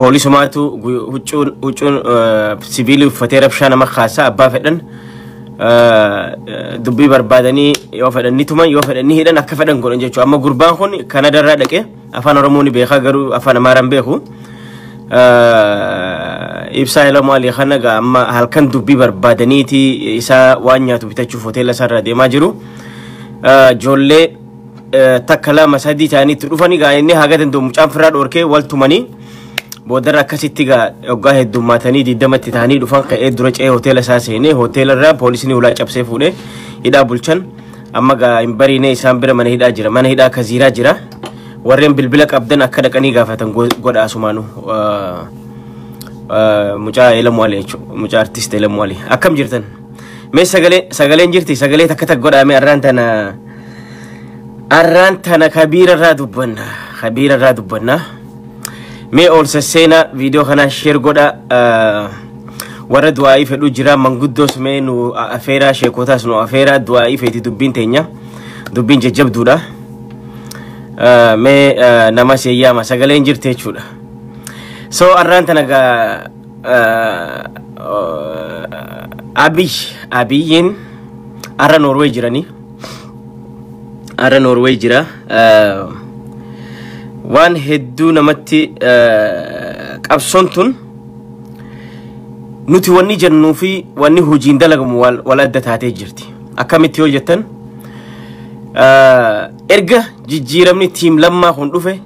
Poolisumaatu huccuun sibiilii uffatee rabshaa nama khaasaa abbaa fedhan dubbii barbaadanii yoo fedhanni tuman yoo fedhanni hidhan akka fedhan godhan jechuudha. Amma gurbaan kun Kanadarraa dhaqee afaan Oromoo ni beekaa garuu afaan Amaaraan beeku. Ibsaa ilamoo alii kana amma halkan dubbii barbaadaniiti isaa waan nyaatu bitachuuf hoteela isaarra deemaa jiru. Ijoollee takka lama sadii ta'aniitti dhufanii inni haga danda'u mucaan firraa dhorkee wal tumanii boodara akkasitti waggaa heddummaatanii diddamatti ta'anii dhufan ka'ee dura ce'ee hoteela isaa seenee hoteelarraa poolisni ulaa cabsee fuudhee hidhaa bulchan amma hin bariine isaan bira mana hidhaa jira. Mana hidhaa Kaziiraa jira. Warreen bilbila qabdan akka dhaqanii gaafatan godha asumaanu mucaa ilamoo alii jechuudha. Mucaa artist ilamoo alii akkam jirtan? Mee sagaleen jirti? Sagalee takka takka godhaame arraan tana kabiirarraa dubbanna. Mee ol sasseena video kana share godha warra du'aa'ii fedhu jira manguddoos mee nu afeeraa sheekotaas nu afeeraa du'aa'ii feeti dubbiin teenya dubbiin jajjabduudha. Mee nama seeyyaama sagaleen jirti jechuudha. So arraan tana abiyyiin arra Norway jiranii arra Norway jira. Waan hedduu namatti qabsoon tun nuti wanni jennuu fi wanni hojiin dalagamu wal adda taatee jirti. Akkamitti yoo jettan erga jijjiiramni tiim lammaa kun dhufe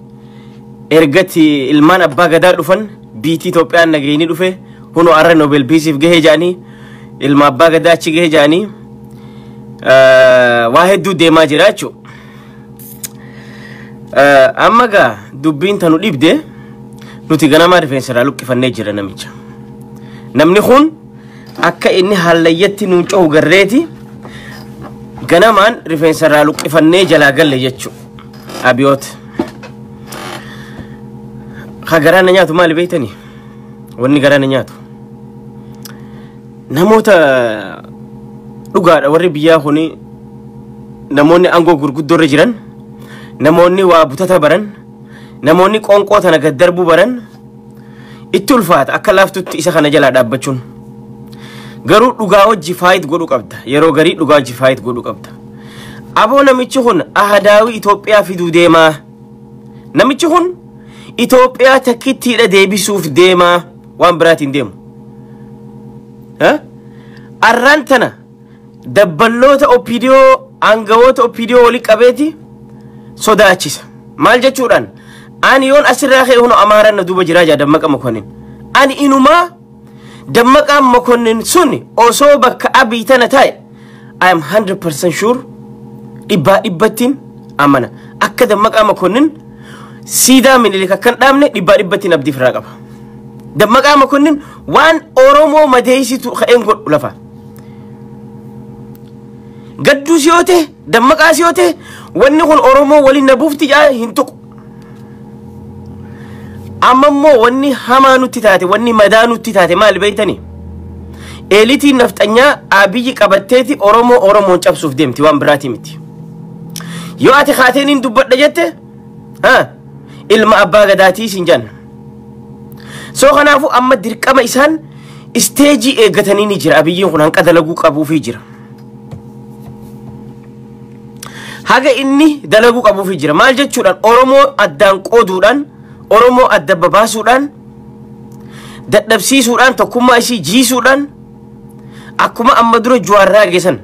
ergatti ilmaan abbaa gadaa dhufan biitii Itoophiyaan nageenii dhufe huno arra Nobel Peaceif gahee jedhanii ilma abbaa gadaa achi gahee jedhanii waa hedduu deemaa jira jechuudha. Amma gaa dubbiin tanu dhibde nuti ganamaa rifeensarraa luqqifannee jira namicha. Namni kun akka inni hallayyatti nuun cohu garreeti ganamaan rifeensarraa luqqifannee jalaa galle jechuudha. Abiyoota. Ka garaana nyaatu maali beektanii? Wanni garaana nyaatu. Namoota dhugaadha warri biyyaa kuni namoonni aangoo gurguddoorra jiran namoonni waa butata baran namoonni qoonqoo tana gad darbuu baran itti ulfaata akka laaftutti isa kana jalaa dhaabbachuun garuu dhugaa wajji faayit godhu qabda yeroo garii dhugaa wajji faayit godhu qabda. Aboo namichi kun ahadaawii Itoophiyaa fiduu deemaa namichi kun Itoophiyaa takkittiidha deebisuuf deemaa waan biraatiin deemu. Arraan tana dabballoota opidiyoo aangawoota opidiyoo walii qabeeti sodaachisa. Maal jechuudhaan ani yoon asirraa ka'e huno Amaaraan na duuba jiraa jaa Dammaqa Mokonnin ani inumaa Dammaqa Mokonnin sun osoo bakka Abiy tana taa'e I am 100% sure dhibbattiin amana akka Dammaqa Mokonnin siidaa Minilik akkan dhaabne dhibbattiin abdii firaa qaba. Dammaqa Mokonnin waan Oromoo madeessitu ka'een godhu lafa gadduu siyoote Dammaqaa siyoote wanni kun Oromoo waliin na buufti jaa hin tuqu. Amma immoo wanni hamaa nutti taate wanni madaa nutti taate maal beektanii? Eelitiin nafxanyaa Abiyyi qabatteeti Oromoon cabsuuf deemti waan biraati miti. Yoo ati kaateeniin dubbadha jette ilma abbaa gadaatii siin janna. So kanaafu amma dirqama isaan isteejii eeggatanii ni jira. Abiyyiin kun hanqa dalaguu qabuufii jira. Haga inni dalaguu qabuufii jira. Maal jechuudhaan Oromoo addaan qooduudhaan Oromoo adda babaasuudhaan dadhabsiisuudhaan tokkummaa isii jiisuudhaan akkuma amma dura Jawaarraa geessan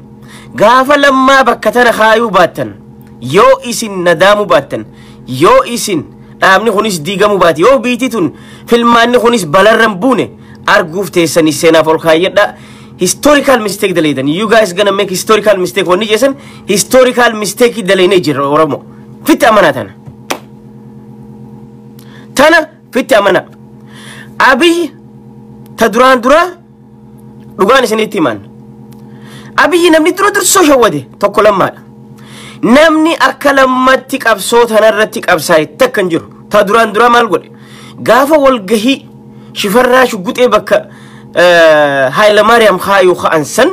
gaafa lammaa bakka tana kaayuu baattan yoo isin nadaamuu baattan yoo isin dhaabni kunis diigamuu baate yoo biitii tun filmaanni kunis balarran buune arguuf teessanii seenaaf ol kaayyadha. Historical mistake deleted. You guys gonna make historical mistake. When you say historical mistake deleted jira Oromo. Fitti amana tana fitti amana. Abiy taduraan dura dhugaan isinitti himan. Abiy namni dura soo shawwade tokko lammaadha. Namni akka lammatti qabsoo tanarratti qabsaa'e takkan jiru. Taduraan dura maal godhe? Gaafa walgahii shifarraa shugguxee bakka Haile Mariam Khayu Khansan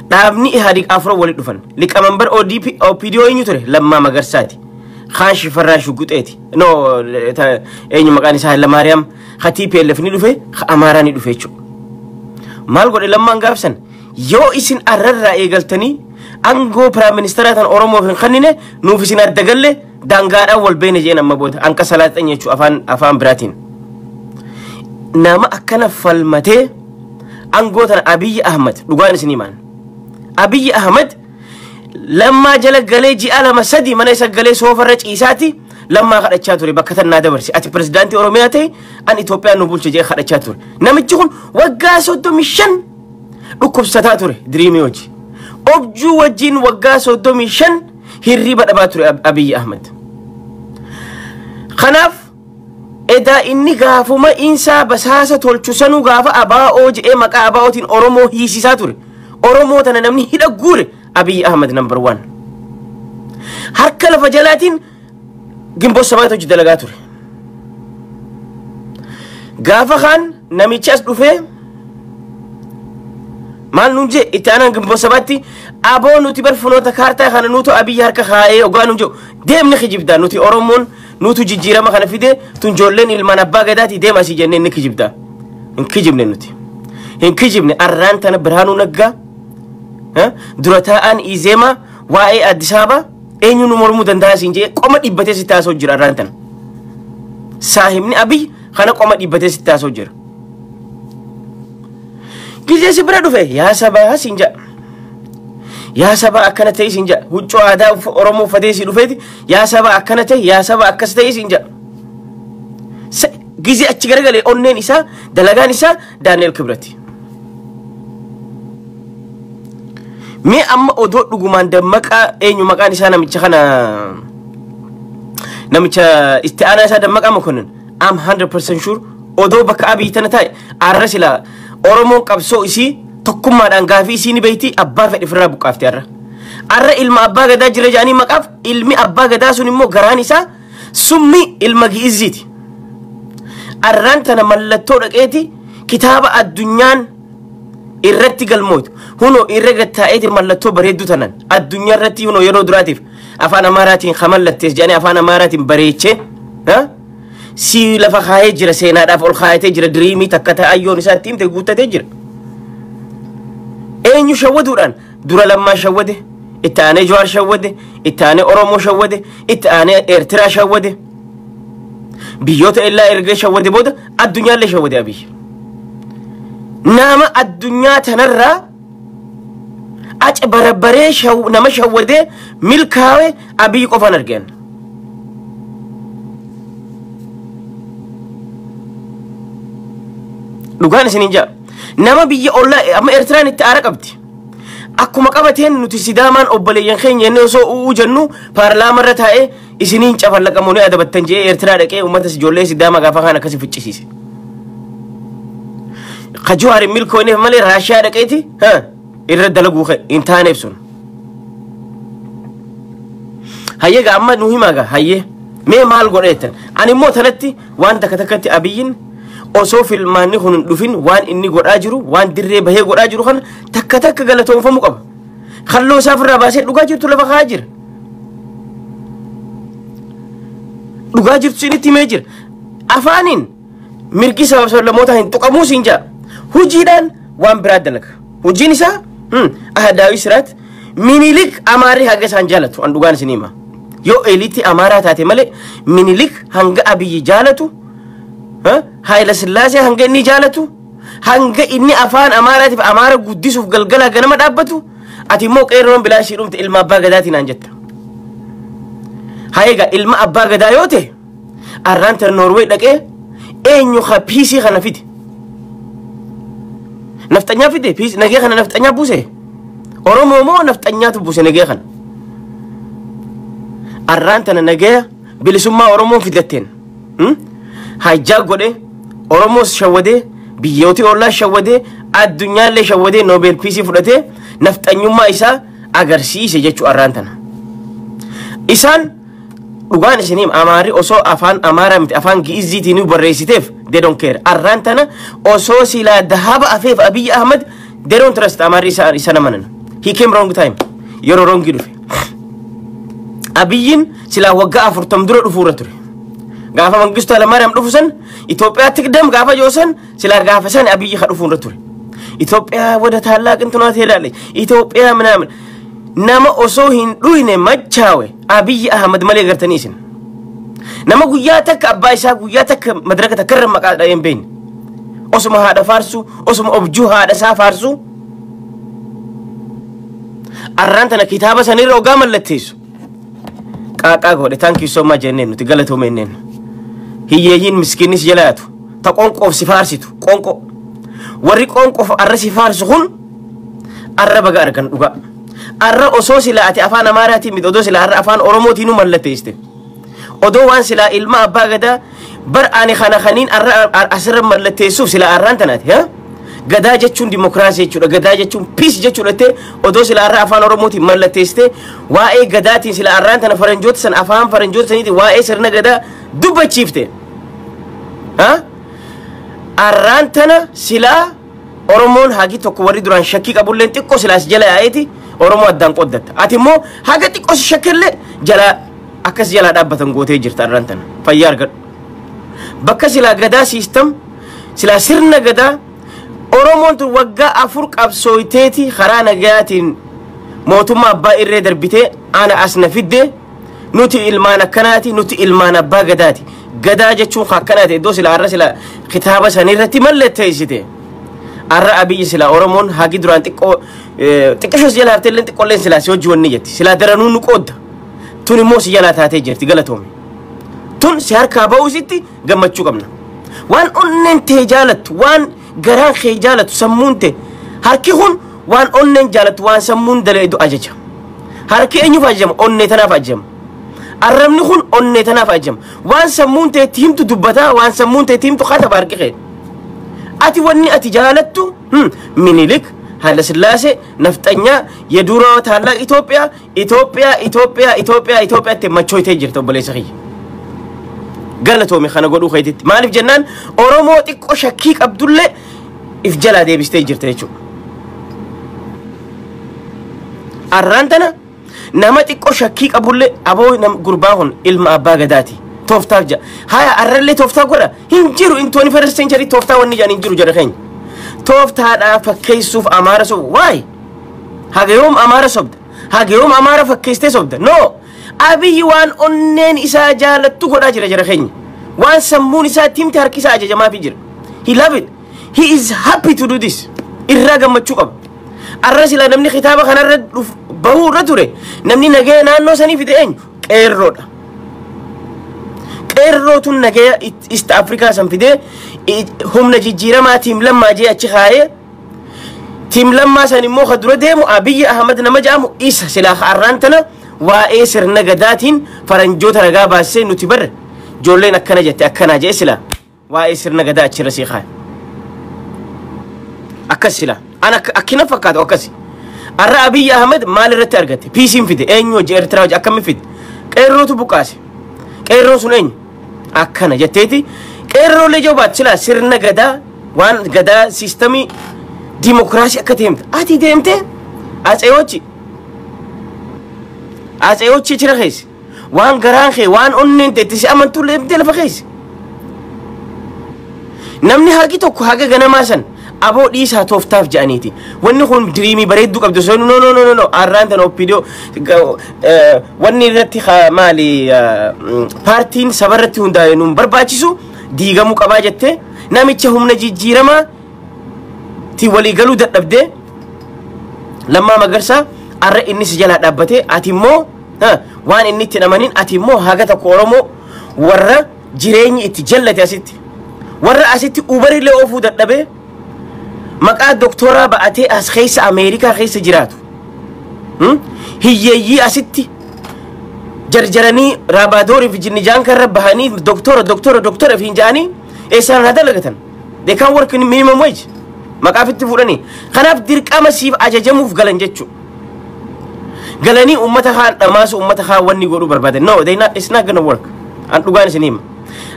dhaabni ihaadik afro wali dhufan liqamanbar OPDO eenyu ture Lammaa Magarsaati خانش فراش وقطعتي نو أيني مكاني سهل لماريام خطيبي اللي فني دفع أماراني دفع شو مال قول لما نقابسن يو إسن أرر إيجلتني أنغو برا منسترات أورومو في خنينة نوفسين الدجلة دانغار أول بين جينا مبود أنك صلاة أني شو أفان براتين نما أكنا فالمته أنغو ترى أبي أحمد لقان سنيمان أبي أحمد لما جل جلجي على مسدي من يسق جلي سوفرج إيساتي لما خد الشاتوري بكتنا دبرسي أتي بريزيدنتي أورومياتي أن إثيوبيا نقول شيء خد الشاتوري نمتجون وقاسو دوميشن ركوب ستاتوري دريمي وجي أبجو وجين وقاسو دوميشن هريبة أباتوري أبي أحمد خناف إذا إني غافو ما إنسا بساسة تولشسنو غافا أبا أوج إيه مكا أبا أوتين أورومو هيسي ساتوري أورومو تنمني هيدا غوري أبي أحمد نمبر 1 هركل فجلاتين جنبو سباتو جدلغاتوري غافا خان نمي تشاس دوفي مال نونجي إتانا جنبو سباتي أبو نوتي برفنوتا كارتا خان نوتو أبي هركا خاية وغانو جو ديم نخي جبدا نوتي أورومون نوتو جيجيرا ما خانا فيدي تنجولين إلمان أبا غداتي ديم أسي جنين نكي جبدا انكي جبني نوتي انكي جبني أران تانا برهانو نقا durataan izema waa'ee Addis Ababa eenyuun mormuu danda'a sinjee qoma dhibbatee si taasoo jira arraantan saahibni abiy kana qoma dhibbatee si taasoo jira gizee si bira dhufe yaa sabaa sinja yaa sabaa akkana ta'e sinja huccoo aadaa oromoo uffatee si dhufeeti yaa sabaa akkana ta'e yaa sabaa akkas ta'e sinja gizee achi garagalee onneen isaa dalagaan isaa Daani'el Kibrati مي أما أدوت لجمان دمك أي مكان إنسان متشخنا نمتش استعانة هذا دمك أما كونن I'm 100% sure أدو بك أبي تنتاي أرسلا أورمون كابسو إسي تكم ما دانغافي إسي نبيتي أبار في الفرا بكافتي أرى إلما أبا غدا جرجاني مكاف إلمي أبا غدا سنمو غراني سا سمي إلمجي إزيتي أرانتنا ملتورك إيتي كتاب الدنيان irratti galmoot huno irraga taa'eeti mallattoo bareeddu tanan addunyaa irratti huno yeroo duraatiif afaan amaaraatiin khamallattes jedhanii afaan amaaraatiin bareeche si lafa kaayee jira seenaadhaaf ol kaayatee jira diriimii takka ta'ayyoon isaa ittiin ta'e guuttatee jira eenyu shawwaduudhaan dura lammaa shawwade itti aanee Jawaar shawwade itti aanee Oromoo shawwade itti aanee Eertiraa shawwade biyyoota illaa ergee shawwade booda addunyaallee shawwade abiy نام الدنيا تنرى أجبر بريش أو نمش هو ده ملكاوي أبي قفنا رجال لقاني سنينجا نما بيجي الله أما إرتران التعارك أبدي أكو مقابتين نتسيدامان أبليين خين ينسو وجنو بارلا مرة هاي إسنين شافر لك أموني أدب التنجي إرتران ركي وما تسجولي سيداما غافانا كسي فتشيسي خجوار ملكوني مالي راشا ركيتي إرد لقوخ إنتان نفسون هاي قامة نوهما هاي مي مال قريتن أنا مو تنتي وان تكتكتي أبيين أصو في الماني خون لفين وان إني قراجرو وان دري بهي قراجرو خان تكتك قلتهم فمقب خلو سافر رباسي لقاجر تلفا خاجر لقاجر تسيني ميجر أفانين مركي سبب سبب لموتا هين تقامو سنجا هجيدان وان براد لك هجين إسا أهداوي سرات مينيليك أماري هاقا سانجالتو أندوغان سنيما يو إليتي أمارا تاتي مالي مينيليك هنگا أبي جالتو هاي لسلاسي هنگا إني جالتو هنگا إني أفان أمارا تف أمارا قدسو في قلقلا غنمت أبتو أتي موك إيرون بلا شيرومت إلما أبا قداتي نانجت هايقا إلما أبا قدايوتي أرانتر نوروي لك eenyu kha PC kana fiti naftanya fiti PC nage kana naftanya buse oromo mo naftanya tu buse nage kana arrantana nage bilisumma oromo fidaten hajja gode oromo shawade biyoti olla shawade addunya le shawade Nobel Peace fudate naftanyumma isa agarsiise jechu arrantana isan dhugaan isiniim amaari osoo afaan amaaraa miti afaan gi'iziitiin barreessiteef they don't care arrantana osoo sila dahaba afeef Abiy Ahmed they don't trust amaari isa namanan he came wrong time yoro wrong dhufe abiyyin sila waggaa 40 dura dhufuura ture gaafa mangistu alamaariyaam dhufusan Itoophiyaatti qidam gaafa joosan sila gaafa san abiyyi ka dhufuura ture Itoophiyaa wada taallaq intunaat hedaale Itoophiyaa ምናምን nama osoo hin dhuyne machaawe abiyyi ahmad malee gartanii isin nama guyyaa takka abbaa isaa guyyaa takka madraka takkarra maqaa dhayeen beeyne osuma haadha faarsu osuma objuu haadha isaa faarsu arraan tana kitaaba sanirra ogaa mallatteessu qaaqaa godhe thank you so much jenneen nuti galatoomenneen hiyyeeyyiin miskiinis jalaatu ta qonqoof si faarsitu qonqo warri qonqoof arra si faarsu kun arra baga argan dhugaa arra osoo silaati afaan amaaraatiin mid odoo sila arra afaan oromootiin mallatteeste odoo waan sila ilma abbaa gadaa bar ani khana khaniin arra asirra mallatteessuuf sila arraan tanaati ha gadaa jechuun dimokiraasii jechuudha gadaa jechuun peace jechuudha te odoo sila arra afaan oromootiin mallatteeste waa'ee gadaatiin sila arraan tana faranjoota san afaan faranjoota saniiti waa'ee sirna gadaa dubbachiifte ha arraan tana sila oromoon hagi tokko warri duraan shakkii qabulleen xiqqoo silaas jala yaa'eeti oromoo addaan qoddatta ati immoo haga xiqqoo shakkillee jala akkas jala dhaabbatan gootee jirta arraan tana fayyaa argadhu bakka sila gadaa siistam sila sirna gadaa oromoon tun waggaa 4 qabsooyteeti karaa nagayaatiin mootummaa abbaa irree darbitee ana asna fidde nuti ilmaan akkanaati nuti ilmaan abbaa gadaati gadaa jechuun akkanaati iddoo sila arra sila kitaaba sanirratti mallatteessite arra abiyyi sila oromoon hagi duraan xiqqishos jala harteelleen xiqqolleen sila si hojii wanni jetti sila daranuu nu qoodda tun immoo si jala taatee jirti galatoome tun si harkaa ba'uusitti gammachuu qabna waan onneen tee jaalattu waan garaan kee jaalatu sammuun tee harki kun waan onneen jaalatu waan sammuun daleedu ajaja harki eenyuuf ajajama onnee tanaaf ajajama arrabni kun onnee tanaaf ajajama waan sammuun tee himtu dubbataa waan sammuun tee himtu kataba harki kee ati wanni ati jaalattu minilik hala sillaase naftanya yedura taala Itoophiyaa te machoyte jirto boleessa xiyya galatoomi khana godhu khaytitti maalif jennaan oromoo xiqqoo shakkii qabdulle if jala deebistee jirte jechuudha arraan tana nama xiqqoo shakkii qabulle aboo gurbaa kun ilma abbaa gadaati tooftaaf ja haya arralle tooftaa godha hin jiru in 21st century tooftaa wanni jaan hin jiru jedha keenya tooftaadhaa fakkeessuuf amaara sobda waay hageyoom amaara sobda hageyoom amaara fakkeestee sobda no abiyyi waan onneen isaa jaalattu godhaa jira jira keenya waan sammuun isaa timte harki isaa ajajamaa fi jira he love it he is happy to do this irraa gammachuu qaba arra sila namni kitaaba kanarra bahuu irra ture namni nagaya naannoo sanii fide eenyu qeerroodha qeerrootun nagaya East Africa san fide humna jijjiiramaa tiim lammaa jee achi kaayee tiim lammaa san immoo ka dura deemu abiyyi ahmad nama jaamu isa silaa arraan tana waa'ee sirna gadaatiin faranjoota ragaa baasee nuti barre ijoolleen akkana jette akkanaa jee sila waa'ee sirna gadaa achirra sii kaaya akkas sila ana akkina fakkaatu akkasi arra abiyyi ahmad maal irratti argate piisiin fide eenyu hojii eertiraa hojii akkami fide qeerrootu buqaase qeerroon sun eenyu akkana jetteeti qeerroolee joobaat sila sirna gadaa waan gadaa siistamii dimokiraasii akka deemte ati deemte atseeyochi jira keessa waan garaan kee waan onneen teetti si amantuu deemtee lafa keessa namni hagi tokko haga ganamaa san aboo dhiisaa tooftaaf ja'aniiti wanni kun diriimii bareedduu qabdu so no arraan tan oppiidoo wanni irratti maali paartiin sabarratti hundaa'e nuun barbaachisu diigamuu qabaa jettee namicha humna jijjiiramaa ti walii galuu dadhabdee lammaa magarsaa arra inni si jalaa dhaabbatee ati immoo waan inni itti namanin ati immoo haga tokko oromoo warra jireenyi itti jallate asitti warra asitti ubarillee oofuu dadhabee maqaa doktoraa ba'atee as keessa Ameerikaa keessa jiraatu hiyyeeyyii asitti jarjaranii raabaadooriif jinnijaan karra bahanii doktora fi jaanii eessaan haa dalagatan they can work in minimum wage maqaafitti fuudhanii kanaaf dirqama siif ajajamuuf galan jechuudha galanii ummata haan dhamaasu ummata haan wanni godhuu barbaadan no it's not gonna work an dhugaan isin hima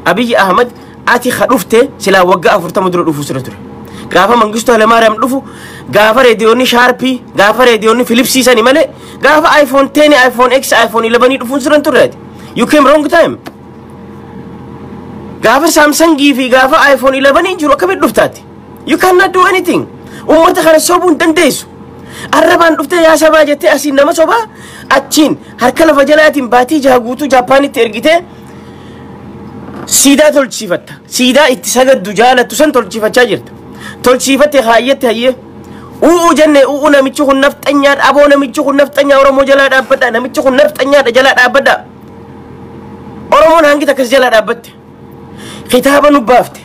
abiyyi ahmad ati ka dhufte silaa waggaa 40 dura dhufuu sirra ture gaafa mangistu alamaariyaam dhufu gaafa reediyoonni Sharpii gaafa reediyoonni Philipsii sani malee gaafa iPhone 10 iPhone X iPhone 11 dhufuun siran turreeti you came wrong time gaafa Samsung fi gaafa iPhone 11 jiru akkamitti dhuftaati you cannot do anything ummata kana sobuun dandeessu arrabaan dhufte yaa sabaa jettee asiin nama sobaa achiin harka lafa jalaatiin baatii jaaguutu Jaappaanitti ergitee siidaa tolchiifatta siidaa itti sagaddu jaalattu san tolchiifachaa jirta tolchiifatte haayyette hayyee jenne namichi kun nafxanyaadha aboo namichi kun nafxanyaa Oromoo jalaa dhaabbadha namichi kun nafxanyaadha jalaa dhaabbadha Oromoon hangi takkas jalaa dhaabbatte kitaaba nu baafte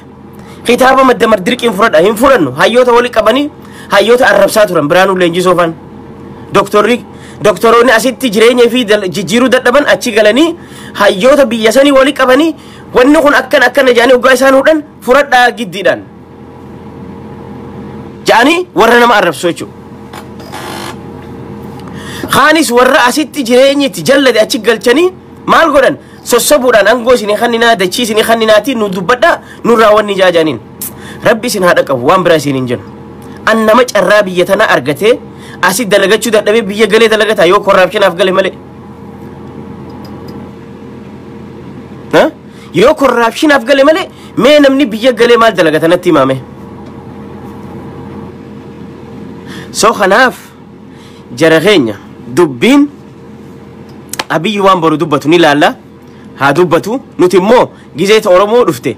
kitaaba maddamar dirqiin furadha hin furannu hayyoota wali qabanii hayyoota arrabsaa turan Biraanuu Leenjisoofan doktoroonni asitti jireenya fi jijjiiruu dadhaban achi galanii hayyoota biyya sanii wali qabanii wanni kun akkana jaanii hoggaa isaan hudhan furadhaa giddiidhaan jaanii warra nama arrabsoo jechuudha. Khaanis warra asitti jireenya itti jallate achi galchanii maal godhan sossobuudhaan angoo isinii kanninaa dachii isinii kanninaatiin nu dubbadhaa nurraa wanni jaajaniin rabbi isin haadha qabu waan biraa isin hin jennu. An nama carraa biyya tana argatee asi dalagachuu dadhabee biyya galee dalagataa yoo korraapshinaaf gale malee yoo korraapshinaaf gale malee mee namni biyya galee maal dalagata natti himame soo kanaaf jara keenya dubbiin abiyyi waan boru dubbatu ni laalla haa dubbatu nuti immoo gizeeta Oromoo dhufte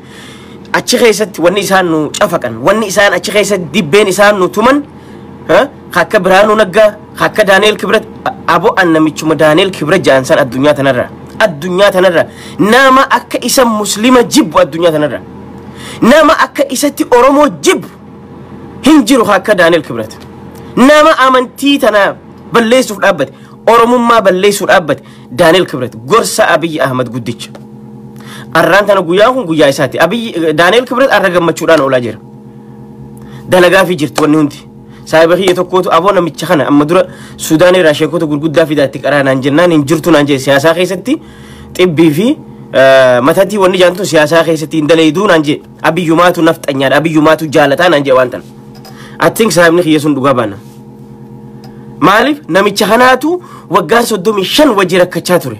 achi keessatti wanni isaan nu cafaqan wanni isaan achi keessatti dibbeen isaan nu tuman akka Biraanuu Naggaa akka Daani'el Kibret abo annamichuma Daani'el Kibret jaansan addunyaa tanarra nama akka isa muslima jibbu addunyaa tanarra nama akka isatti Oromoo jibbu hin jiru akka Daani'el Kibret nama amantii tana balleessuuf dhaabbate Oromummaa balleessuuf dhaabbate Daani'el Kibret gorsa Abiyyi Ahmad guddicha arraan tana guyyaa kun guyyaa isaati Abiyyi Daani'el Kibret arra gammachuudhaan oolaa jira dalagaa fi jirtu wanni hundi saayibakii tokkootu aboo namicha kana amma dura Suudaan irraa sheekota gurguddaa fidaatti qaraanaan jennaan hin jirtu naan jedhe siyaasaa keessatti xibbii fi matatii wanni jaantu siyaasaa keessatti hin daleeyduu naan jedhe abiyyumaatu nafxanyaadha abiyyumaatu jaalataa naan jedhe waan tan attiin saayibni kiyya sun dhugaa baana maaliif namicha kanaatu waggaa 35 wajji rakkachaa ture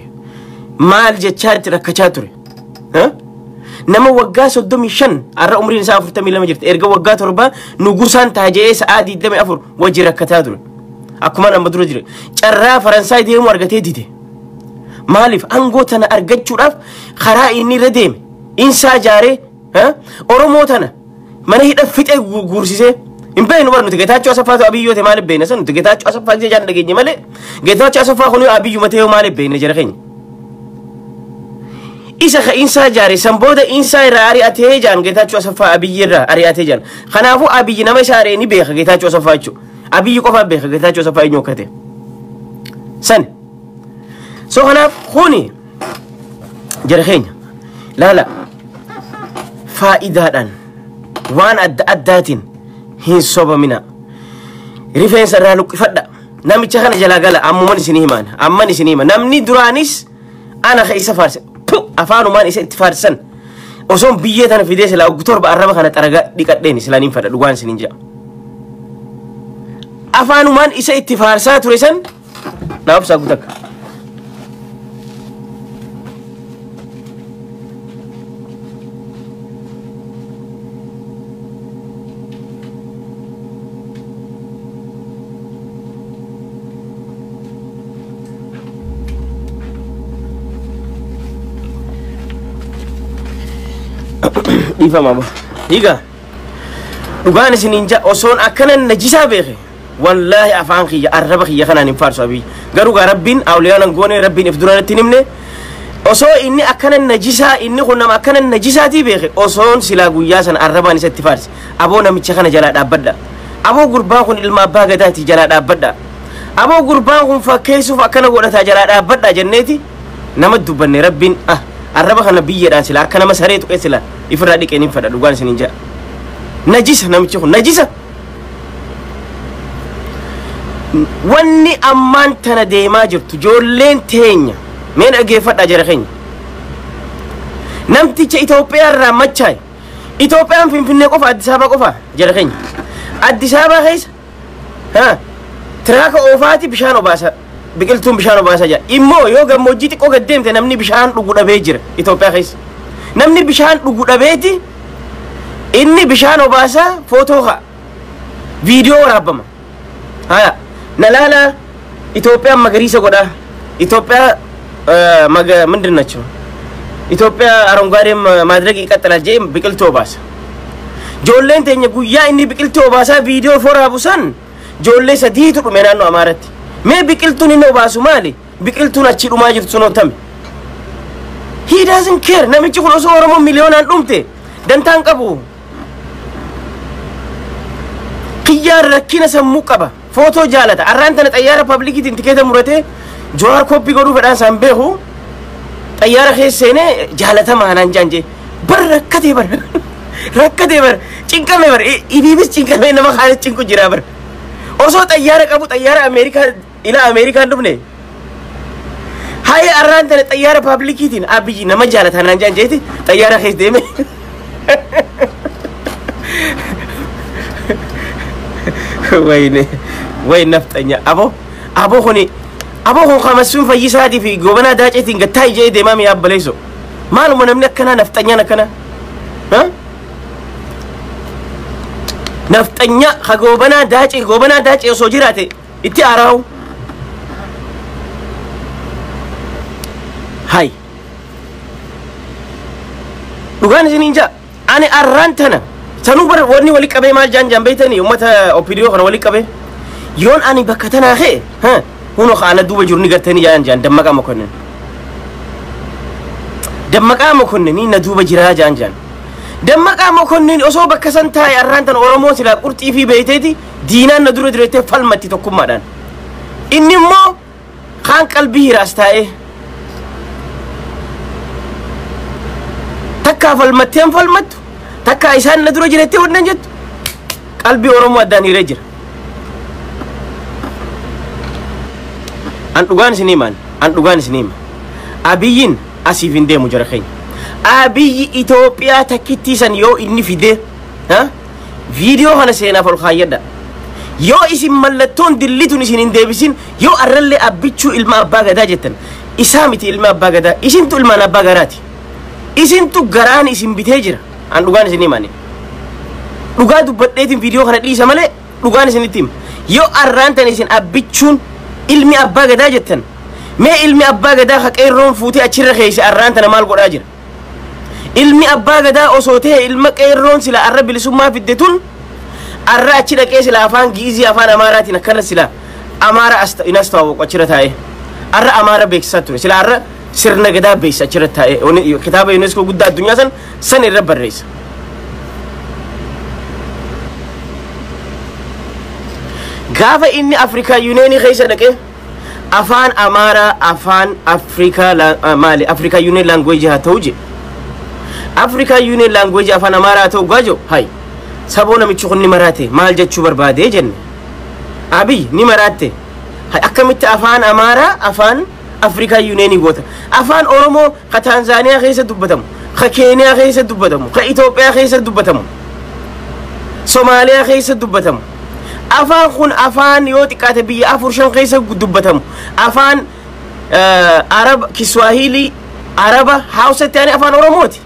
maal jechaa itti rakkachaa ture nama waggaa 35 arra umriin isaa 42 jirti erga waggaa 7 nugusaan taajee sa'aa 24 wajji rakkataa ture akkuma amma dura jire carraa Faransaay deemu argatee dide maaliif aangoo tana argachuudhaaf karaa inni irra deeme insaa jaaree Oromoo tana mana hidha fixee guursisee hin beeknu bar nuti Geetaachoo Asaffaa Abiyyoote maaliif beekna san nuti Geetaachoo Asaffaa jaan dhageenye malee Geetaachoo Asaffaa kun Abiyyuu ta'ee maaliif beekna jara keenya isa insa jaare sanbooda insa irraa ari'atee jaan Geetaachoo Asaffaa Abiyyi irraa ari'atee jaan kanaafuu Abiyyi nama isaaree ni beeka Geetaachoo Asaffaa jechuudha Abiyyi qofa beeka Geetaachoo Asaffaa eenyu akkate san soo kanaaf kuni jara keenya laala faa'idaadhaan waan adda addaatiin hin sobamina rifeensa irraa luqqifadha namicha kana jalaa gala ammuman isinii himaan amman isinii hima namni duraanis ana keessa faarse afaanumaan isa itti faarsan osoon biyyee tana fidee silaa torba arraba kana xaragaa dhiqadheen islaaniin fadha dhugaan isiniin jedha afaanumaan isa itti faarsaa ture san naaf saa gutakka Ifa mama. Higa. Dhugaan isiniin jedha osoon akkana najisaa beeke. Wallahi afaan kiyya arraba kiyya kanaan hin faarsu Abiyyi. Garuu gaa Rabbiin awliyaan goone Rabbiin if duranatti himne osoo inni akkana najisaa inni kun nama akkana najisaatii beeke osoon silaa guyyaa sana arrabaan isatti faarsi. Aboo namicha kana jalaa dhaabbadha. Aboo gurbaan kun ilma abbaa gadaati jalaa dhaabbadha. Aboo gurbaan kun fakkeessuuf akkana godhata jalaa dhaabbadha jenneeti nama dubbanne Rabbiin arraba kana biyyeedhaan sila akka nama saree tuqee sila ifirraa dhiqeen hin fadha dhugaan isiniin jedha najisa namichi kun najisa wanni ammaan tana deemaa jirtu ijoolleen teenya mee dhageeffadhaa jara keenya namticha Itoophiyaa irraa machaa'e Itoophiyaan Finfinnee qofa Addis Ababa qofa jara keenya Addis Ababa keessa ha tiraaka oofaati bishaan obaasa biqiltuun bishaan obaasa jaa immoo yoo gammoojjii xiqqoo gad deemte namni bishaan dhugu dhabee jira Itoophiyaa keessa namni bishaan dhugu dhabeeti inni bishaan obaasa footoo haa viidiyoo waraabama haya nalaala Itoophiyaan magariisa godha Itoophiyaa ምንድን ናቸው ኢትዮጵያ አረንጓዴ ማድረግ ይቀጥላል ጄ ብቅልቶ ባሳ ጆሌን ተኛ ጉያ እኒ ብቅልቶ ባሳ ቪዲዮ ፎራቡሰን ጆሌ ሰዲቱ ዱሜናኖ አማረት ሜ ብቅልቱን ነው ባሱ ማሊ ብቅልቱን አቺ ዱማ ጅርቱ ነው ተም he doesn't care ነምጭ ሁሉ ሰው ኦሮሞ ሚሊዮን አንዱምቴ ደንታን ቀቡ ኪያር ረኪነ ሰሙ ቀባ ፎቶ ጃለታ አራንተነ ጠያረ ፐብሊክ ኢንቲኬተ ሙረቴ ጆዋር ኮፒ ጎዱ ፈዳን ሳምቤሁ ጠያረ ኸሰኔ ጃለታ ማናን ጃንጄ በር ረከቴ በር ጭንቀሜ በር ኢቢቢስ ጭንቀሜ ነማ ኻለ ጭንቁ ጅራ በር ኦሶ ጠያረ ቀቡ ጠያረ አሜሪካ ኢላ አሜሪካ እንደብኔ ሃይ አራንተነ ጠያረ ፐብሊክ ኢቲን አብይ ነማ ጃለታ ናን ጃንጄቲ ጠያረ ኸስ ደሜ ወይ ነፍጠኛ አቦ ሆኔ አቦ ሆን ከመስፍን ፈይሳቲ ፊ ጎበና ዳጨቲ ገታይ ጄ ደማም ያበለይሶ ማሉ ምንም ነከና ነፍጠኛ ነከና ነፍጠኛ ከጎበና ዳጨ ሶጂራቴ እቲ አራው ሃይ ዱጋን ዝኒንጃ አኔ አራንተና ሰኑበር ወኒ ወሊ ቀበይ ማል ጃንጃን በይተኒ ኡመተ ኦፒዲዮ ከነ ወሊ ቀበይ ይሮን አኒ በከተና ኸ ሁኖ ኻነ ዱበ ጁርኒ ገርተኒ ጃንጃን ደመቃ መኮንን ኒ ነዱበ ጅራ ጃንጃን ደመቃ መኮንን ኦሶ በከሰንታ ያራንተን ኦሮሞ ሲላ ቁርጢ ፊ በይቴቲ ዲናን ነዱረ ድረቴ ፈልመቲ ተኩማዳን ኢኒሞ ኻን ቀልቢ ራስታኤ ተካፈል መተን ፈልመቱ ተካ ኢሳን ነዱረ ጅረቴ ወነንጀት ቀልቢ ኦሮሞ አዳን ይረጅር አንዱጋን ሲኒማ አብይን አሲፊን ደሙ ጀረኸኝ አብይ ኢትዮጵያ ተክቲሰን ዮ ኢኒ ፊዴ ቪዲዮ ሆነ ሴና ፎል ኻየዳ ዮ ኢሲን መለቶን ድሊቱን ኢሲን እንደብሲን ዮ አረለ አብቹ ኢልማ አባገዳ ጀተን ኢሳሚቲ ኢልማ አባገዳ ኢሲንቱ ኢልማ አባገራቲ ኢሲንቱ ገራን ኢሲን ቢቴጅራ አንዱጋን ሲኒማኒ ዱጋ ዱበዴቲን ቪዲዮ ሆነ ዲሰ መለ ዱጋን ሲኒቲም ዮ አራንተን ኢሲን አብቹን ilmi abba gada jettan me ilmi abba gada khaqeeron fuuti achirra kheysi arrantana mal goda jira ilmi abba gada osote ilma qeeron sila arra bilisumma fiddetun arra achi daqe sila afaan giizi afaan amaaraati nakana sila amaara inastawo achirra tae arra amaara beeksisatu sila arra sirna gada beeksisa achirra tae oni kitaaba UNESCO gudda addunyaa san irra barreessa gaafa inni Afrika Union khaysa daqe Afaan Amaaraa Afaan Afrika maali Afrika Union language ha tawje Afrika Union language Afaan Amaaraa taw gajo hay sabona michu khonni marate maal jechu barbade jenne abi ni marate hay akamit Afaan Amaaraa Afaan Afrika Union gota Afaan Oromo ka Tanzania khaysa dubbatam ka Kenya khaysa dubbatam ka Ethiopia khaysa dubbatam Somalia khaysa dubbatam afaan kun afaan yoo xiqqaate biyya afur shan keessa dubbatamu afaan arab kiswahili araba hausa taani afaan oromooti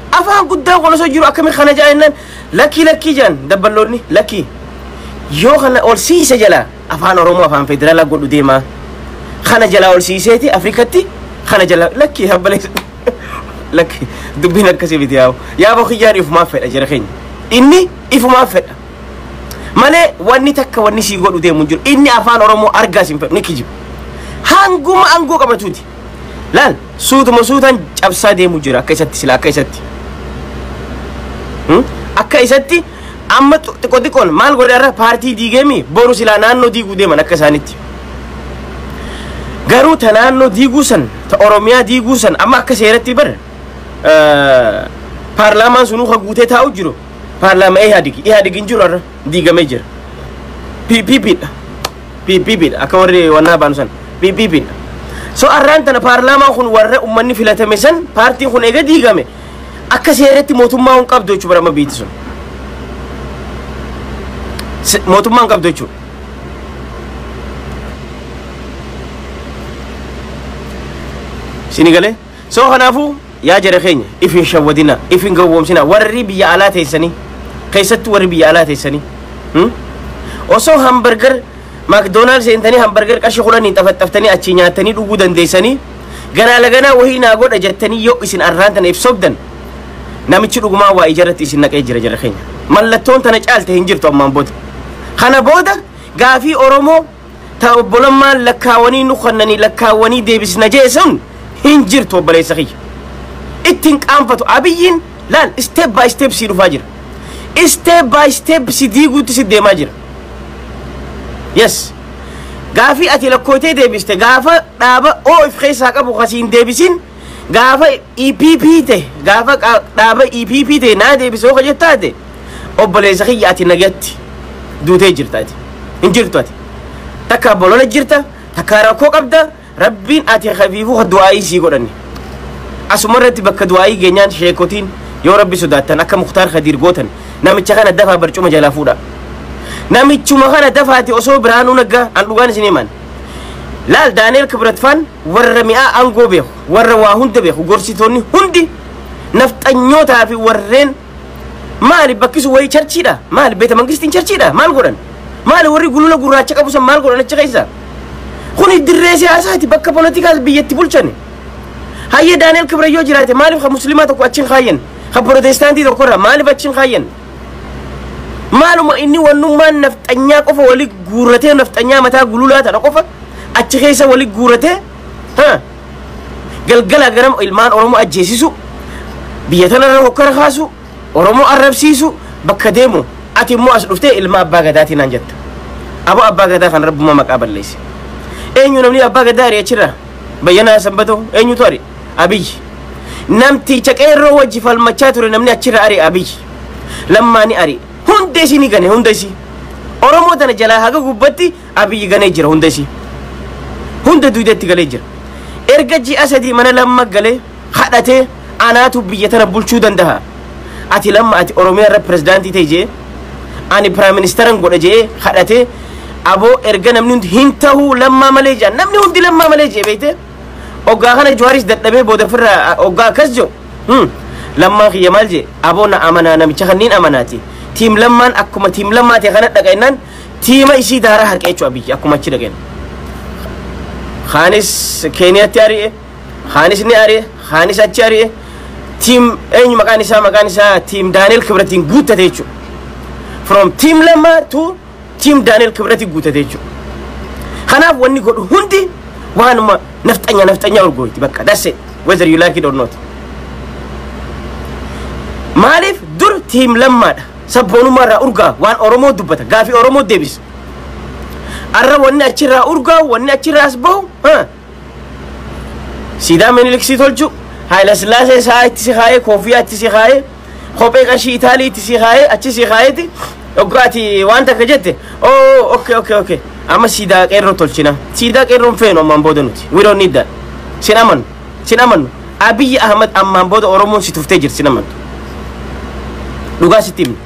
afaan guddaa qola soo jiru akkami kana jaanan lakki jan dabballoonni lakki yoo kana ol siise jala afaan oromoo afaan federaala godhu deema kana jala ol siiseeti afrikatti kana jala lakki habbale lakki dubbiin akkasii biti yaa bokiyyaan ifumaa fedha jira keenya inni ifumaa fedha male wanni takka wanni si godhu deemu jiru inni afaan oromoo argaas hin fedhu nikijib hanguma angoo qabatuuti laal suutan cabsaa deemu jira akka isatti amma xiqqoon maal godhe arra paartii diigeemi boru sila naannoo diiguu deeman akka isaanitti garuu ta naannoo diiguu san ta oromiyaa diiguu san amma akka seeratti bar paarlaamaan sunuu ka guutee taa'u jiru paarlaama ihaadig injiru arra diigame jira PPP akka warri wannaa baanu san PPP so arrantana paarlaamaan kun warra ummanni filatame san paartiin kun eega diigame akka seeratti mootummaa hun qabdu jechuudha barama biiti sun mootummaan qabdu jechuudha sinigale so khanafu ya jara keenya ifin shawadina ifin gawwomsina warri biya ala teessani keessatti warri biya ala teessani osoo hamburger McDonald's entani hamburger qashi khulani tafattaftani achi nyaatani dhugu dandeessani gana lagana wahi na godha jettani yo isin arraantan ibsobdan namichi dhuguma waa ijarratti isin naqee jira jara keenya mallattoon tana caalte hin jirtu ammaan booda kana booda gaafii oromoo ta obbolammaan lakkaawanii nu kannanii lakkaawanii deebisna jeesun hin jirtu obboleessa kiyya ittiin qaanfatu abiyyiin laal step by step si dhufaa jira step by step si diiguutti si deemaa jira yes gaafii ati lakkooytee deebiste gaafa dhaaba if keessaa qabu kasiin deebisin gaafa EPP te gaafa dhaaba EPP te naa deebisoo ka jettaate obboleessa kiyya ati nagatti duutee jirta ati hin jirtu ati takka bolola jirta takka rakkoo qabda rabbiin ati khafiifuu du'aayii sii godhanni asumarratti bakka du'aayii geenyaan sheekotiin yoo rabbi sodaattan akka Mukhtaar Khadiir gootan namicha kana dafaa barcuma jalaa fuudha namichuma kana dafaati osoo Biraanuu Naggaa an dhugaan isin himan laal Daani'eel Kibrat Faan warra mi'aa aangoo beeku warra waa hunda beeku gorsitoonni hundi nafxanyootaa fi warreen maali bakkisu wayi charchiidha maali beeta mangistiin charchiidha maal godhan maali warri gulula gurraacha qabu san maal godhan achi keessa kuni dirree siyaasaati bakka politikaas biyyatti bulchane hayya Daani'eel Kibrat yoo jiraate maaliif ka muslimaa tokko achiin kaayyan ka protestaantii tokkorra maaliif achiin kaayyan maaluma inni wannummaan nafxanyaa qofa wali guurratee nafxanyaa mataa gululaa tana qofa achi keessa wali guurratee galgala garam ilmaan oromoo ajjeesisu biyya tanarra hokkara kaasu oromoo arrabsiisu bakka deemu ati immoo as dhuftee ilma abbaa gadaatiin aan jetta abo abbaa gadaa kan rabbuma maqaa balleesse eenyu namni abbaa gadaa ari achirra bayyanaa sanbatoo eenyutu ari abiyyi namticha qeerroo wajji falmachaa ture namni achirra ari abiyyi lammaani ari hundesi ni gane hundesi oromoo tana jalaa haga gubbatti abiyyi ganee jira hundesi hunda duudetti galee jira erga ji'a sadii mana lamma galee hadhatee anaatu biyya tana bulchuu danda'a ati lamma ati oromiyaa irra pirezidaantii ta'e jee ani piraayim ministeeran godha jee hadhatee aboo erga namni hundi hin ta'uu lammaa malee jaa namni hundi lammaa malee jee beekte oggaa kana Jawaaris dadhabee booda firraa oggaa akkas jiru lammaa kiyya maal jee aboo na amanaa namicha kanniin amanaati tiim lammaan akkuma tiim lammaa ta'e kana dhaqaynaan tiima isii daaraa harka jechuu abiyyi akkuma achi dhaqeen khaanis Keeniyaatti ari'e khaanis ni ari'e khaanis achi ari'e tiim eenyu maqaan isaa tiim Daani'eel Kibratiin guuttate jechuudha from tiim lammaa to tiim Daani'eel Kibratiin guuttate jechuudha kanaaf wanni godhu hundi waanuma nafxanya urgooyti bakka that's it whether you like it or not maaliif dur tiim lammaadha sabboonummaa irraa urgaa waan oromoo dubbata gaafii oromoo deebisa arra wanni achirraa urgaa wanni achirraa as bahu siidaa Minilik si tolchu Haayila Sillaasee isaa itti si kaayee koofiyaa itti si kaayee kophee qarshii Itaalii itti si kaayee achi si kaayeeti oggaati waan takka jette okay amma siidaa qeerroo tolchina siidaa qeerroon feenu ammaan booda nuti we don't need that sin amannu Abiyyi Ahmad ammaan booda oromoon si tuftee jirti sin amantu dhugaa sitti himne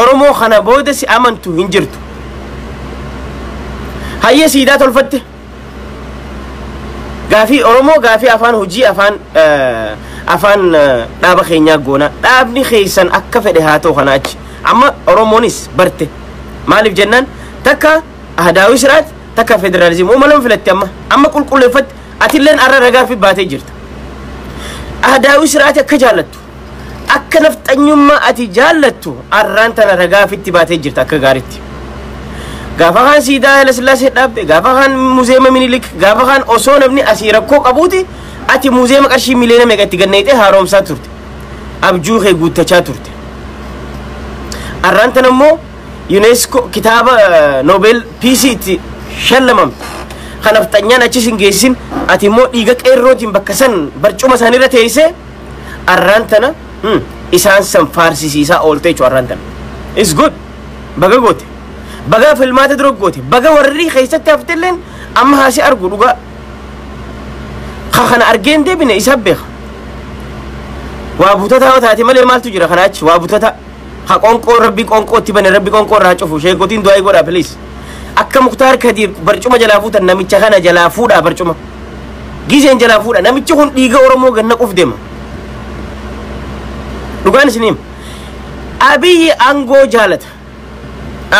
oromoo kana booda si amantu hin jirtu hayya siidaa tolfatte gaafii oromoo gaafii afaan hojii afaan dhaaba keenyaa goona dhaabni keessan akka fedhe haa ta'u kana achi amma oromoonis barte maaliif jennaan takka ahdaawii siraat takka federaalizimii uumalan filatte amma qulqulleeffatte atilleen arra ragaa fi baatee jirta ahdaawii siraat akka jaallattu akka nafxanyummaa ati jaallattu arraan tana ragaa fitti baatee jirta akka gaaritti gaafa kan siidaa Haayila Sillaasee dhaabde gaafa kan muuzeema Minilik gaafa kan osoo namni asii rakkoo qabuuti ati muuzeema qarshii miliyoona meeqa itti ganneeyxee haaromsaa turte abjuu kee guuttachaa turte arraan tana immoo UNESCO kitaaba Nobel Peace itti shallamamte kan nafxanyaan achis hin geessin ati immoo dhiiga qeerrootiin bakka san barcuma isaanirra teessee arraan tana isaan san faarsisiisaa oolte jechuudha arraan tana is good baga goote baga filmaata drogooti baga warri keessatti haftelleen amma haasi argu dhugaa kana argeen deebine isa beeka waa butata taati malee maaltu jira kana achi waa butata ha qonqoo rabbi qonqootti bane rabbi qonqoo irraa cufu sheekotiin du'aa godha please akka Mukhtaar Khadiir barcuma jalaa fuutan namicha kana jalaa fuudha barcuma gizeen jalaa fuudha namichi kun dhiiga oromoo ganna quf deema dhugaan isiniim abiyyi aangoo jaalata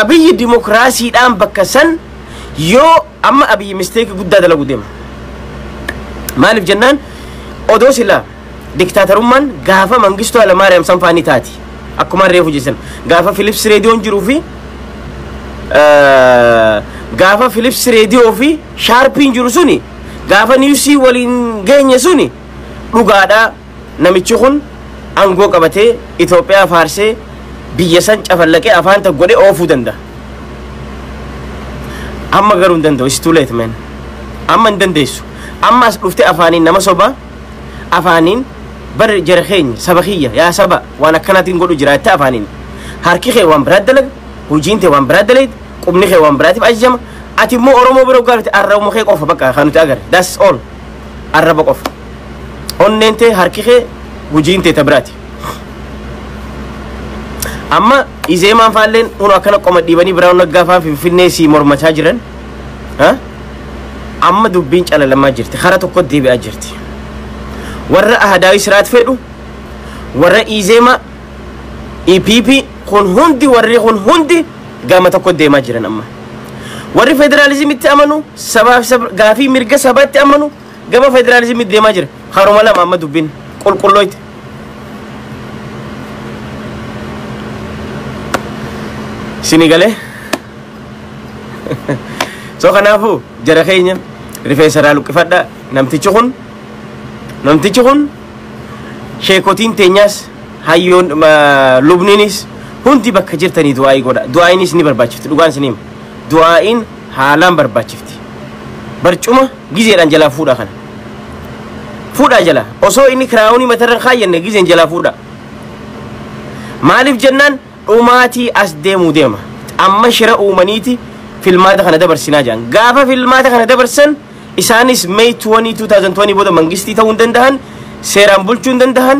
abiyyi dimokiraasiidhaan bakka san yoo amma abiyyi mistake guddaa dalagu deema maaliif jennaan odoo silaa diktaatarummaan gaafa mangistuu Hayilamaariyaam sanfaanii taati akkuma reefu jesan gaafa Philips reediyoon jiruu fi gaafa Philips reediyoo fi Sharpiin jiru suni gaafa niwsii waliin geenye suni dhugaadhaa namichi kun aangoo qabatee Itoophiyaa faarsee biyya san cafallaqee afaan ta godhe oofuu danda'a amma garuu hin danda'u it's too late man amma hin dandeessu amma as dhufte afaaniin nama soba afaaniin bar jara keenya saba kiyya yaa saba waan akkanaatiin godhu jira itti afaaniin harki kee waan biraa dalaga hojiin tee waan biraa dalaga qubni kee waan biraatiif ajjama ati immoo oromoo bira gaafate arraba kee qofa bakka kan nuti agarre that's all arraba qofa onneen tee harki kee hojiin tee tabiraati amma izeemaan faalleen unu akkana qoma dhiibanii biraa naggaafaa finfinnee si mormachaa jiran amma dubbiin calalamaa jirti kara tokko deebi'aa jirti warra ahadaawi siraat fedhu warra izeema EPP kun hundi gama tokko deemaa jiran amma warri federaalizimitti amanu sabaaf gaafii mirga sabaatti amanu gama federaalizimitti deemaa jira haruma lama amma dubbiin qulqullooyti Sinigale so kanaafu jara keenya rifeensa irraa luqqifadha namtichi kun sheekotiin teenyaas hayyoon lubniinis hundi bakka jirtanii du'aa'ii godha du'aa'iinis ni barbaachifti dhugaan isiniim du'aa'iin haalaan barbaachifti barcuma gizeedhaan jalaa fuudha kana fuudha jala osoo inni kiraawunii matarra kaayyanne gizeen jalaa fuudha maaliif jennaan dhumaatii as deemuu deema amma shira uumaniiti filmaata kana dabarsinaa jiran gaafa filmaata kana dabarsan isaanis May 2020 booda mangistii ta'uu hin danda'an seeraan bulchuu hin danda'an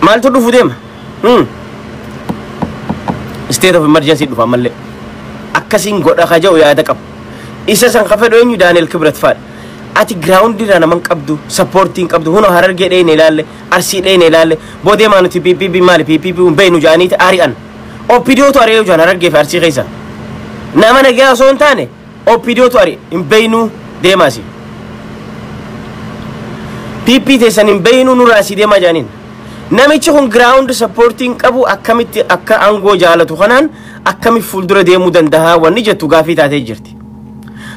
maaltu dhufu deema state of emergency dhufa ammallee akkasiin godha kaja'u yaada qabu isa san kafedho eenyu Daani'el Kibret faadha ati ground dira naman qabdu supporting qabdu huno hararge dheene ilaalle arsii dheene ilaalle boodee maanuti PPP maali PPP un beenu jaaniiti ari'an opidiyootu ari'ee jaan hararge fi arsii keessa nama nagaa osoo hin taane opidiyootu ari hin beenu deemaasi PP teessan hin beenu nuraasii deemaa jaaniin namichi kun ground supporting qabu akkamitti akka aangoo jaalatu kanaan akkamitti fuuldura deemuu danda'a wanni jettu gaafii taatee jirti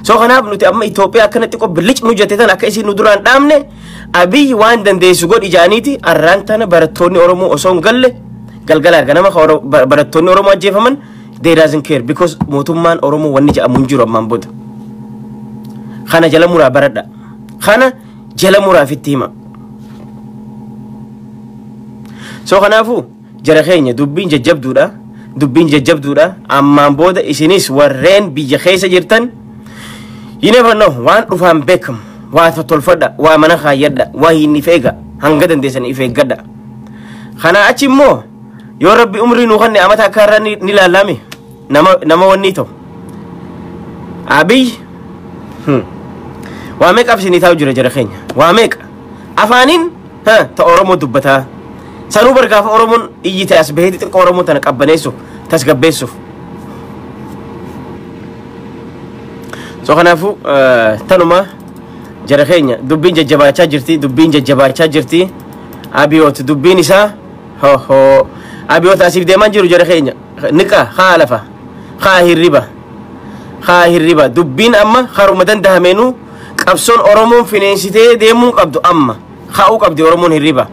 so kanaaf nuti amma Itoophiyaa akkanatti qobbilic nu jettetan akka isin nu duraan dhaamne abiyyi waan dandeessu godhi jaaniiti arraan tana barattoonni Oromoo osoo hin galle galgala ganama barattoonni Oromoo ajjeefaman they doesn't care because mootummaan Oromoo wanni jedhamu hin jiru ammaan booda kana jala muraa baradha kana jala muraa fitti hima so kanaafu jara keenya dubbiin jajjabduudha ammaan booda isinis warreen biyya keessa jirtan you never know waan dhufaan beekamu waa tolfadha waa mana kaayyadha waa hinni feega hanga dandeessan ifeeggadha kana achi immoo yoo rabbi umrii nu kanne amata akka irra ni laalame nama wanni ta'u abiy waa meeqa absinii taa'u jira jara keenya waa meeqa afaaniin ta Oromoo dubbataa sanuu bargaafa Oromoon iyyite as baheeti xiqqoo Oromoo tana qabbaneessuuf tasgabbeessuuf so kanaafu tanuma jara keenya dubbiin jajjabaachaa jirti abiyoot dubbiin isaa ho abiyoot asiif deemaa jiru jara keenya niqa haalafa haa hirriba dubbiin amma haruma dandahameenuu qabsoon Oromoon fineensitee deemuu qabdu amma haa'uu qabdi Oromoon hirriba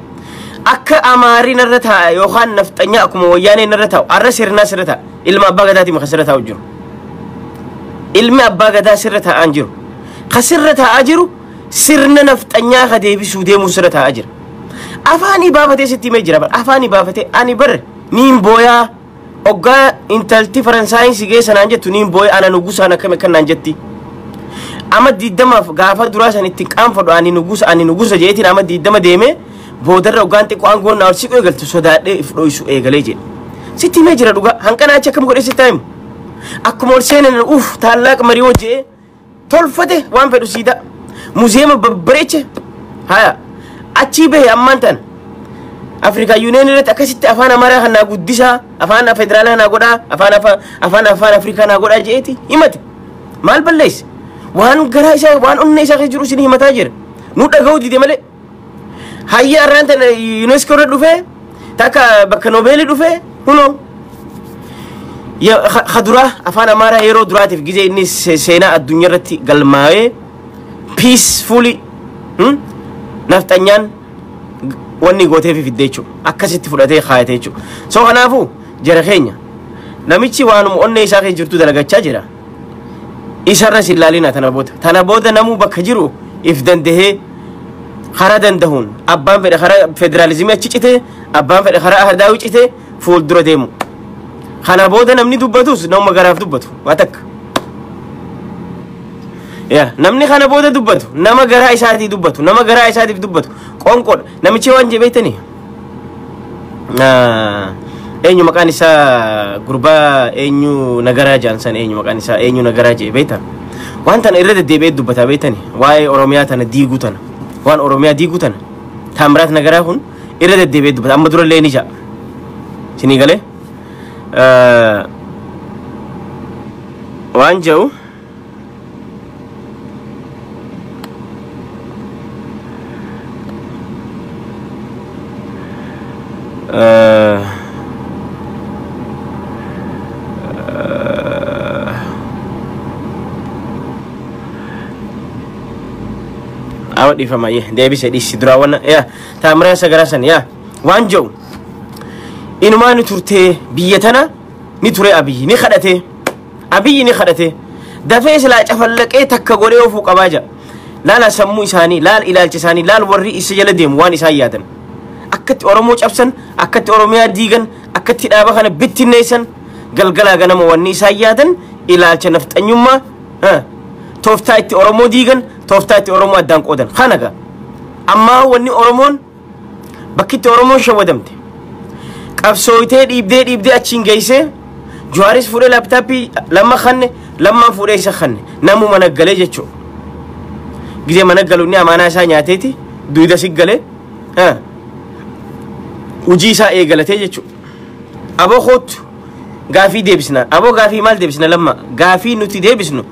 akka amaariin irra taa'a yookaan nafxanyaa akkuma wayyaaneen irra taa'u arra sirnaa sirra taa'a ilma abbaa gadaatii maka sirra taa'u jiru ilmi abbaa gadaa sirra taa'an jiru kasirra taa'aa jiru sirna nafxanyaa ka deebisuu deemuu sirra taa'aa jira afaanii baafatee sitti himee jira afaanii baafatee ani bar niin booyaa oggaa intalti faransaayinsi geessanaan jettu niin booyaa ana nugusaan akkame kannaan jetti ama diddamaaf gaafa duraa san ittiin qaanfadhu ani nugusa jeetiin ama diddama deemee boodarra oggaan xiqqoo aangoon naa olsiqoo eegaltu sodaadhee if dho'isu eegalee jedhe sitti himee jira dhugaa hanqanaa achi akkam godhee sitti himu akkuma ol seenan taallaaqa marii hojjee tolfate waan fedhu siida muziyeema babbareeche haya achi bahe ammantan Afrika Union irratti akkasitti afaan Amaaraa kan naa guddisaa afaan federaalaa naa godhaa afaan Afrikaa naa godhaa jeeti himate maal balleesse waan garaa isaa waan onnee isaa keessa jiru isin himataa jira nu dhaga'uu dide malee hayya arraan tan UNESCO irra dhufee takka bakka Noobeelii dhufee huno ya khadura afaan Amaaraa yeroo duraatiif gizee inni seenaa addunyaa irratti galmaa'ee peacefully naftanyaan wanni gooteef fiddeechu akkasitti fudhatee kaayateechu so kanaafu jara keenya namichi waanuma onnee isaa keessa jirtu dalagachaa jira isarra silaalina tana booda namu bakka jiru if dandahee khara dandahuun abbaan fedhe khara federaalizimii achi cite abbaan fedhe khara ahdaawii cite fuuldura deemu khana booda namni dubbatus nama garaaf dubbatu waa takka ya namni khana booda dubbatu nama garaa isaatii dubbatu nama garaa isaatiif dubbatu qonqodha namichi waan jebeetani eenyu maqaan isaa gurbaa eenyu nagaraa jaansan eenyu maqaan isaa eenyu nagaraa jebeeta waan tan irra deddeebi'ee dubbata beetani waa'ee oromiyaa tana diiguu tana waan oromiyaa diiguu tana taamiraat nagaraa kun irra deddeebi'ee dubbata amma dura illee ni jaa sinii galee waan jedhu awat di fama dia bisa di sidrawana ya tamra sagarasan ya wanjo inuma ni turte biyatana ni ture abi ni khadate dafe isla cafallaqe takka gode ofu qabaja lala sammu isani lal ilalchi isani lal warri isjala dem wan isayadan akkati oromo cabsan akkati oromiya digan akkati daba kana bittinesan galgala ganama wanni isayadan ilalcha naftanyumma tofta itti oromo digan tofta itti oromo adan qodan khanaga amma wanni oromon bakkitti oromo shawadamte qabsoyte dibde achin geeyse juwaris fuudhe laptaapi lamma fuudhe isa khanne namu managale jecho gize managalu ni amana isa nyaateeti duuda sigale uji isa eegalate jecho abo khot gaafi debisna abo gaafi mal debisna lamma gaafi nuti debisnu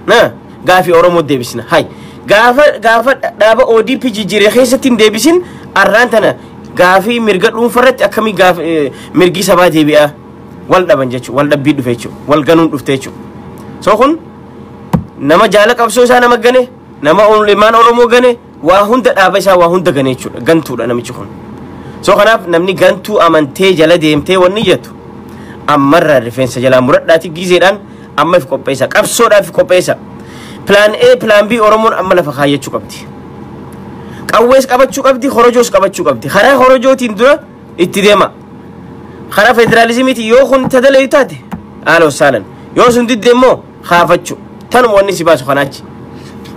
na gaafi oromo debisna hay gaafa daba ODP jijire xeesatin debisin arrantana gaafi mirga dhuunfarratti akkami gaafi mirgi sabaa deebi'a wal dhaban jechu wal dhabbii dhufe jechu wal ganuun dhufte jechu so kun nama jaala qabsoo isaa nama gane nama limaan oromoo gane waa hunda dhaaba isaa waa hunda gane jechuudha gantuudha namichi kun so kanaaf namni gantuu amantee jala deemtee wanni jettu ammarraa rifeensa jalaa muradhaati gizeedhaan amma if qopheessa qabsoodhaaf qopheessa plan A plan B oromoon amma lafa kaayyachuu qabdi qawwees qabachuu qabdi horojoos qabachuu qabdi karaa horojootiin dura itti deema karaa federalizimiiti yoo kun tadalee taate aalo saalan yoo sun diddeemmoo kaafachuu tanuma wanni si baasu kanaachi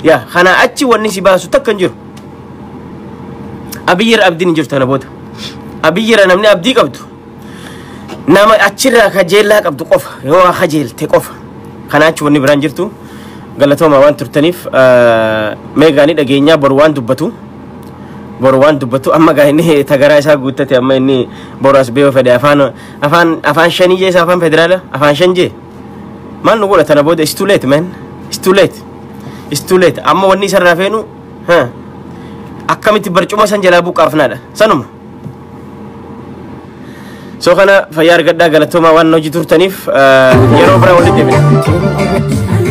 ya kana achi wanni si baasu takkan jiru abiyyira abdiin jirtu tana booda abiyyira namni abdii qabdu nama achirraa kajeellaa qabdu qofa yoo kajeelte qofa kanaachi wanni biraan jirtu galatoma waan turtaniif meegaani dhageenyaa boru waan dubbatu amma gaa'inni tagaraa isaa guuttate amma inni boru as beewa fedhe afaan shanii jee afaan federaala afaan shan jee maal nu godha tana booda it's too late man it's too late amma wanni isa irraa feenu akkamitti barcuma san jalaa buqqaafnaadha sanuma so kana fayyaa argadhaa galatoma waan hojii turtaniif yeroo biraa walitti deebina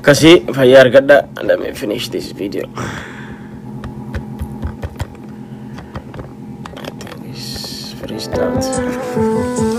Kasi fayyaa argadhaa. Let me finish this video. This freestyle.